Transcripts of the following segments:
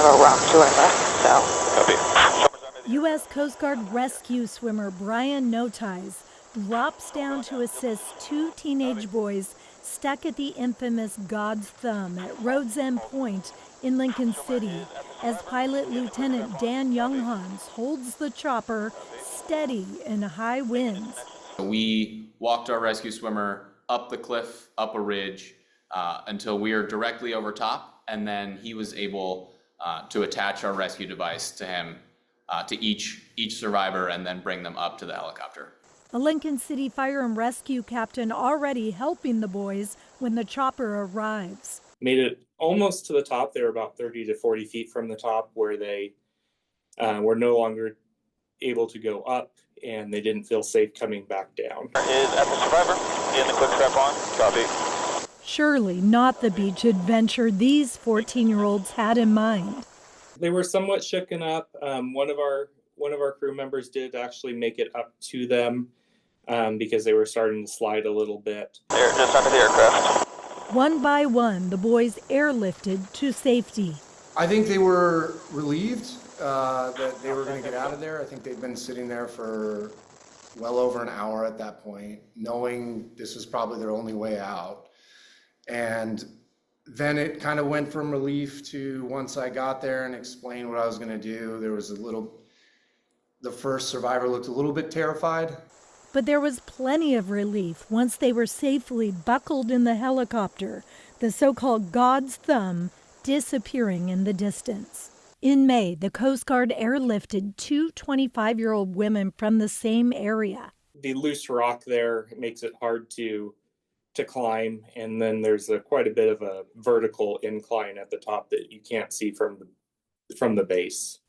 a rock to our left, so. Copy. U.S. Coast Guard rescue swimmer Brian Noties drops down to assist two teenage boys stuck at the infamous God's Thumb at Rhodes End Point in Lincoln City as Pilot Lieutenant Dan Younghans holds the chopper steady in high winds. We walked our rescue swimmer up the cliff, up a ridge, until we were directly over top, and then he was able to attach our rescue device to him, to each survivor, and then bring them up to the helicopter. A Lincoln City Fire and Rescue captain already helping the boys when the chopper arrives. Made it almost to the top. They were about 30 to 40 feet from the top, where they were no longer able to go up, and they didn't feel safe coming back down. Is at the survivor, getting the quick strap on, copy. Surely not the beach adventure these 14-year-olds had in mind. They were somewhat shooken up. One of our crew members did actually make it up to them because they were starting to slide a little bit. They're just under the aircraft. One by one, the boys airlifted to safety. I think they were relieved that they were going to get out of there. I think they'd been sitting there for well over an hour at that point, knowing this was probably their only way out. And then it kind of went from relief to, once I got there and explained what I was going to do, there was the first survivor looked a little bit terrified. But there was plenty of relief once they were safely buckled in the helicopter, the so-called God's Thumb disappearing in the distance. In May, the Coast Guard airlifted two 25-year-old women from the same area. The loose rock there makes it hard to climb, and then there's quite a bit of a vertical incline at the top that you can't see from the base.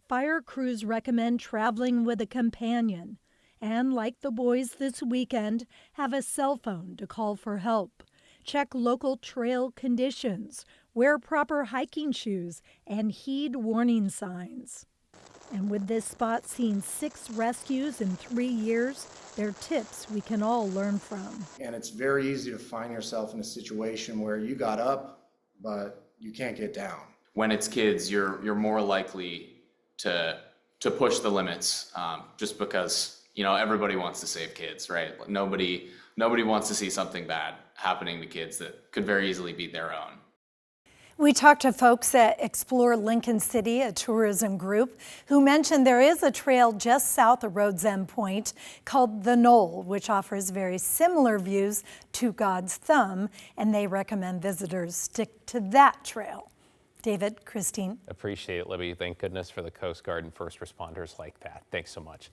Fire crews recommend traveling with a companion and, like the boys this weekend, have a cell phone to call for help. Check local trail conditions, wear proper hiking shoes, and heed warning signs. And with this spot seeing 6 rescues in 3 years, they're tips we can all learn from. And it's very easy to find yourself in a situation where you got up, but you can't get down. When it's kids, you're more likely to push the limits, just because everybody wants to save kids, right? Nobody wants to see something bad happening to kids that could very easily be their own. We talked to folks at Explore Lincoln City, a tourism group, who mentioned there is a trail just south of Rhodes End Point called the Knoll, which offers very similar views to God's Thumb, and they recommend visitors stick to that trail. David, Christine. Appreciate it, Libby. Thank goodness for the Coast Guard and first responders like that. Thanks so much.